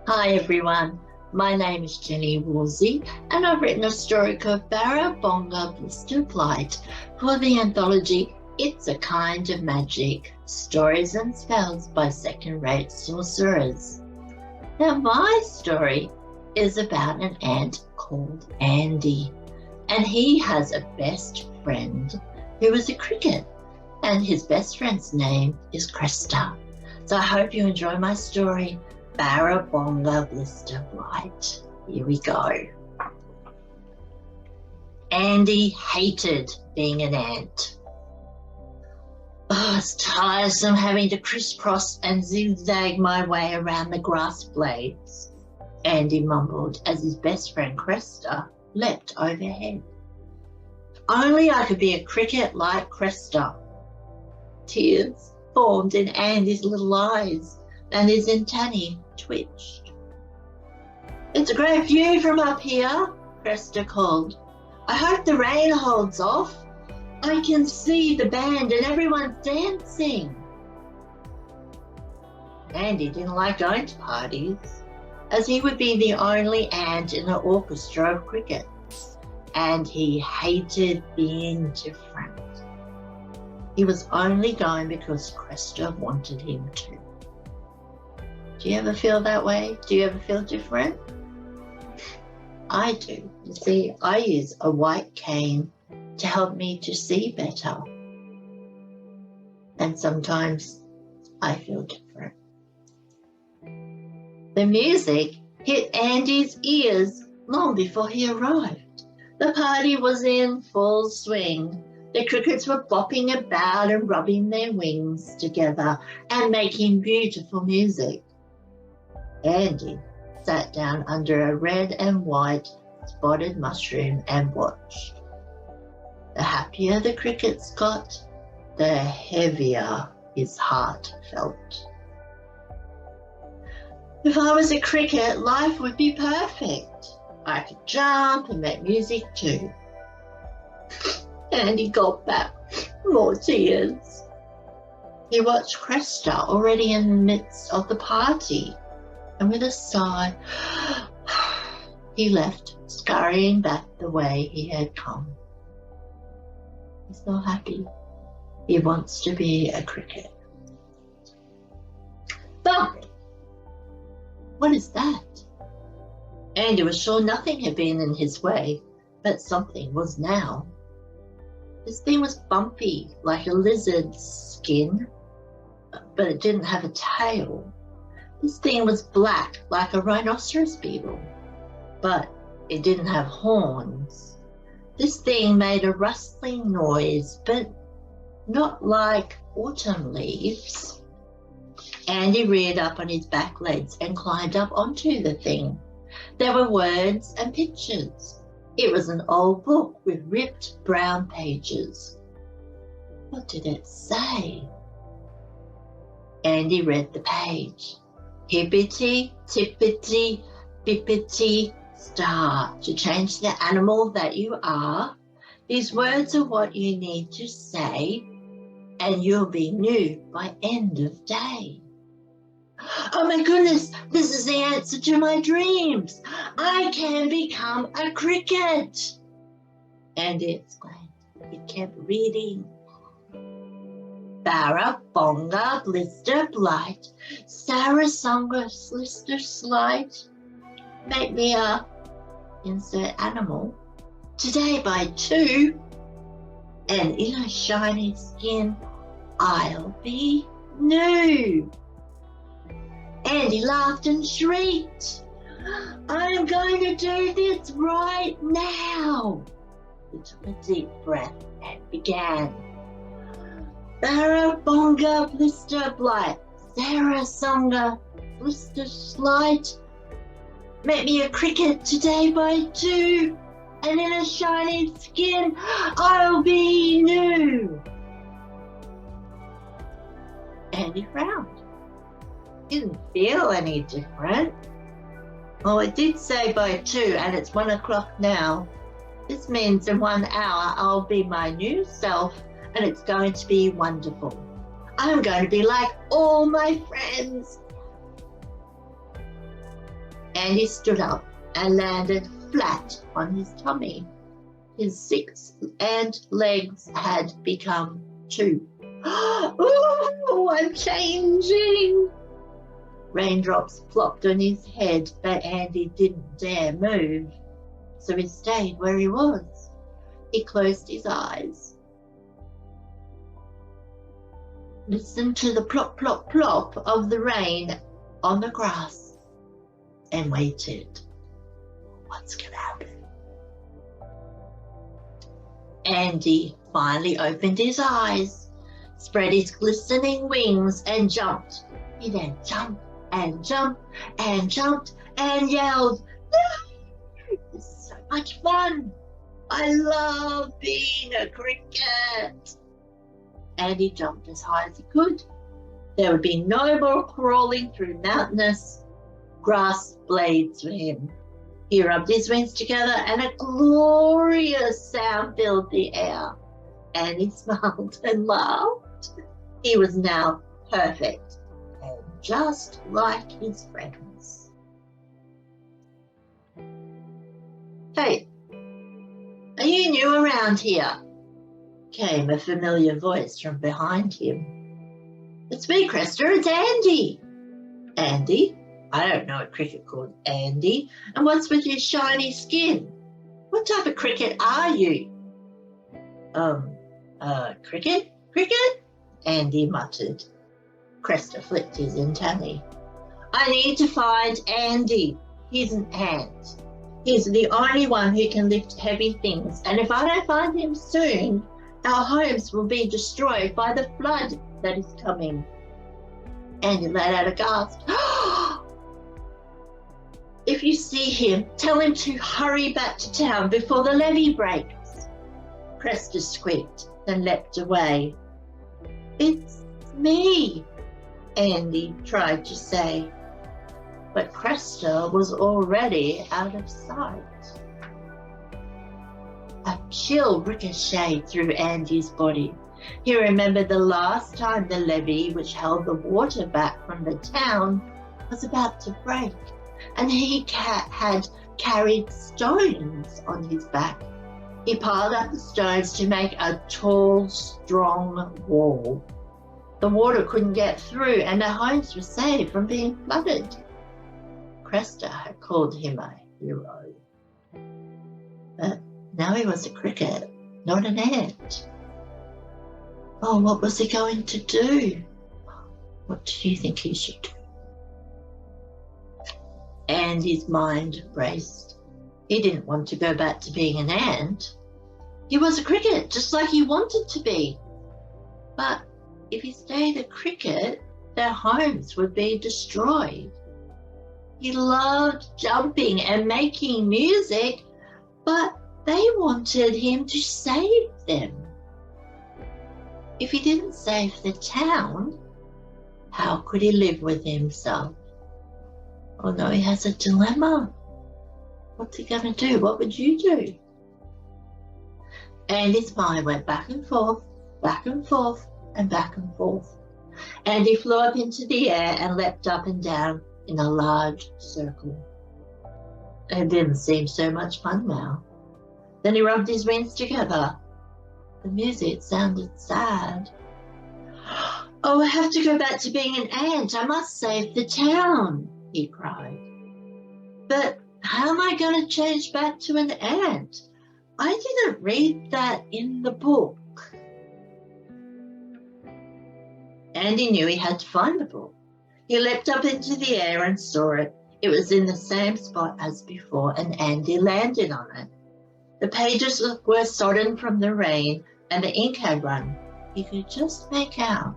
Hi everyone, my name is Jenny Woolsey and I've written a story called Bara, Bonga, Blister Blight for the anthology It's a Kind of Magic, Stories and Spells by Second-Rate Sorcerers. Now my story is about an ant called Andy, and he has a best friend who is a cricket, and his best friend's name is Cresta. So I hope you enjoy my story, Bara, Bonga, Blister Blight. Here we go. Andy hated being an ant. Oh, it's tiresome having to crisscross and zigzag my way around the grass blades, Andy mumbled as his best friend Cresta leapt overhead. If only I could be a cricket like Cresta. Tears formed in Andy's little eyes and his antennae twitched. It's a great view from up here, Cresta called. I hope the rain holds off. I can see the band and everyone's dancing. Andy didn't like going to parties, as he would be the only ant in an orchestra of crickets, and he hated being different. He was only going because Cresta wanted him to. Do you ever feel that way? Do you ever feel different? I do. You see, I use a white cane to help me to see better. And sometimes I feel different. The music hit Andy's ears long before he arrived. The party was in full swing. The crickets were bopping about and rubbing their wings together and making beautiful music. Andy sat down under a red and white spotted mushroom and watched. The happier the crickets got, the heavier his heart felt. If I was a cricket, life would be perfect. I could jump and make music too. And he got back more tears. He watched Cresta already in the midst of the party, and with a sigh, he left, scurrying back the way he had come. He's not happy. He wants to be a cricket. But what is that? Andy was sure nothing had been in his way, but something was now. This thing was bumpy, like a lizard's skin, but it didn't have a tail. This thing was black, like a rhinoceros beetle, but it didn't have horns. This thing made a rustling noise, but not like autumn leaves. Andy reared up on his back legs and climbed up onto the thing. There were words and pictures. It was an old book with ripped brown pages. What did it say? Andy read the page. Hippity, tippity, bippity, star. To change the animal that you are, these words are what you need to say, and you'll be new by end of day. Oh my goodness, this is the answer to my dreams. I can become a cricket. Andy exclaimed. He kept reading. Bara, Bonga, Blister Blight, Sarah, Songa, Blister Slight. Make me a insert animal today by 2, and in a shiny skin I'll be new. Andy laughed and shrieked. I'm going to do this right now. He took a deep breath and began. Bara, Bonga, Blister Blight, Sarah, Songa, Blister Slight. Make me a cricket today by 2, and in a shiny skin I'll be new. Andy frowned. Didn't feel any different. Well, it did say by 2, and it's 1 o'clock now. This means in 1 hour I'll be my new self, and it's going to be wonderful. I'm going to be like all my friends. Andy stood up and landed flat on his tummy. His 6 legs had become 2. Oh, I'm changing! Raindrops plopped on his head, but Andy didn't dare move, so he stayed where he was. He closed his eyes, listened to the plop, plop, plop of the rain on the grass, and waited. What's going to happen? Andy finally opened his eyes, spread his glistening wings, and jumped. He then jumped and jumped and jumped and yelled, "No! This is so much fun! I love being a cricket!" Andy jumped as high as he could. There would be no more crawling through mountainous grass blades for him. He rubbed his wings together and a glorious sound filled the air. Andy smiled and laughed. He was now perfect and just like his friends. "Hey, are you new around here?" came a familiar voice from behind him. "It's me, Cresta, it's Andy." "Andy? I don't know a cricket called Andy. And what's with your shiny skin? What type of cricket are you?" Cricket? Cricket?" Andy muttered. Cresta flicked his antennae. "I need to find Andy. He's an ant. He's the only one who can lift heavy things, and if I don't find him soon, our homes will be destroyed by the flood that is coming." Andy let out a gasp. "If you see him, tell him to hurry back to town before the levee breaks." Cresta squeaked and leapt away. "It's me," Andy tried to say, but Cresta was already out of sight. A chill ricocheted through Andy's body. He remembered the last time the levee, which held the water back from the town, was about to break, and he had carried stones on his back. He piled up the stones to make a tall, strong wall. The water couldn't get through, and the homes were saved from being flooded. Cresta had called him a hero. But now he was a cricket, not an ant. Oh, what was he going to do? What do you think he should do? Andy's mind raced. He didn't want to go back to being an ant. He was a cricket, just like he wanted to be. But if he stayed a cricket, their homes would be destroyed. He loved jumping and making music, but they wanted him to save them. If he didn't save the town, how could he live with himself? Oh no, he has a dilemma. What's he going to do? What would you do? And his mind went back and forth, back and forth, and back and forth. And he flew up into the air and leapt up and down in a large circle. It didn't seem so much fun now. Then he rubbed his wings together. The music sounded sad. Oh, I have to go back to being an ant. I must save the town, he cried. But how am I going to change back to an ant? I didn't read that in the book. Andy knew he had to find the book. He leapt up into the air and saw it. It was in the same spot as before, and Andy landed on it. The pages were sodden from the rain, and the ink had run. He could just make out,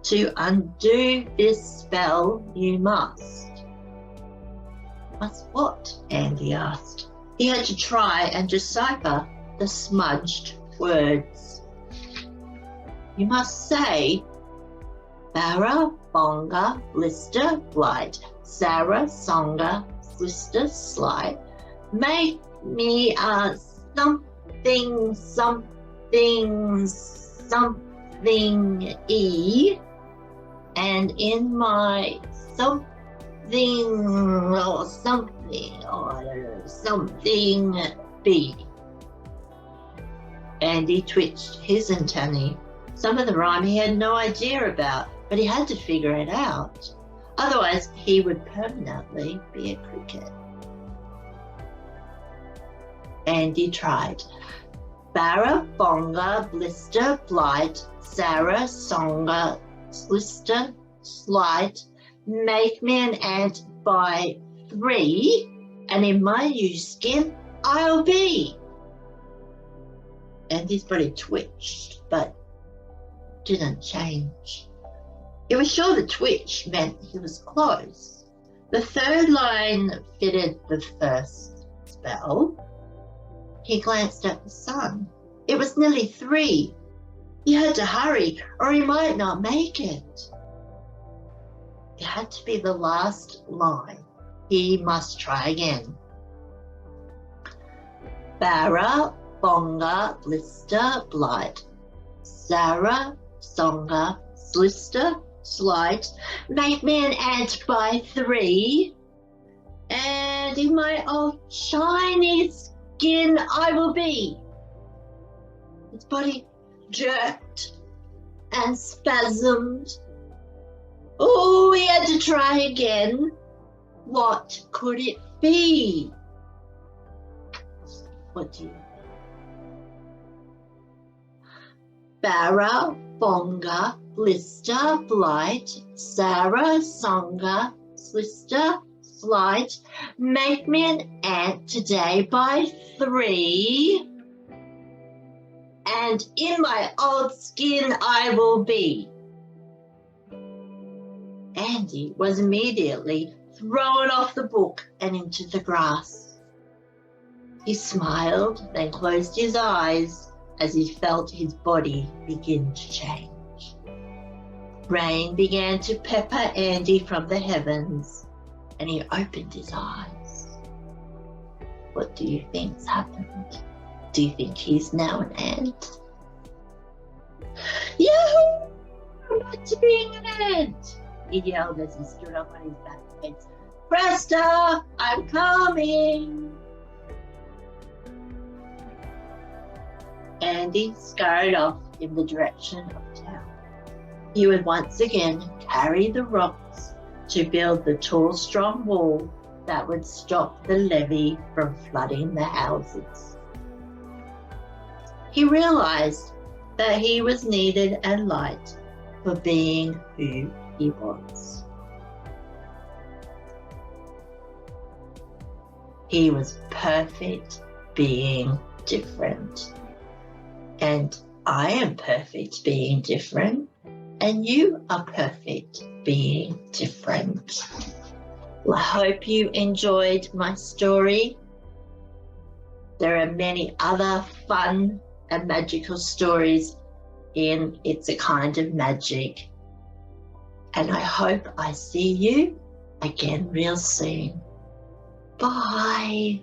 "To undo this spell, you must." "Must what?" Andy asked. He had to try and decipher the smudged words. "You must say, Bara, Bonga, Blister Blight, Sarah, Songa, Blister Slight, make me a something, something, something E, and in my something or something, or I don't know, something big. Andy twitched his antennae. Some of the rhyme he had no idea about, but he had to figure it out. Otherwise, he would permanently be a cricket. Andy tried. Bara, Bonga, Blister, Blight, Sarah, Songa, Slister, Slight, make me an ant by 3, and in my new skin I'll be. Andy's body twitched, but didn't change. He was sure the twitch meant he was close. The third line fitted the first spell. He glanced at the sun. It was nearly 3. He had to hurry, or he might not make it. It had to be the last line. He must try again. Bara, Bonga, Blister, Blight, Sarah, Songa, Slister, Slight, make me an ant by 3, and in my old shiny skin I will be. His body jerked and spasmed. Oh, he had to try again. What could it be? What do you think? Bara, Bonga, Blister, Blight, Sarah, Songa, Slister, Slight, make me an ant today by 3, and in my old skin I will be. Andy was immediately thrown off the book and into the grass. He smiled, then closed his eyes as he felt his body begin to change. Rain began to pepper Andy from the heavens, and he opened his eyes. What do you think's happened? Do you think he's now an ant? Yahoo! I'm back to being an ant! He yelled as he stood up on his back legs. Presta, I'm coming! Andy scurried off in the direction of town. He would once again carry the rocks to build the tall, strong wall that would stop the levee from flooding the houses. He realized that he was needed and liked for being who he was. He was perfect being different. And I am perfect being different. And you are perfect being different. Well, I hope you enjoyed my story. There are many other fun and magical stories in It's a Kind of Magic. And I hope I see you again real soon. Bye.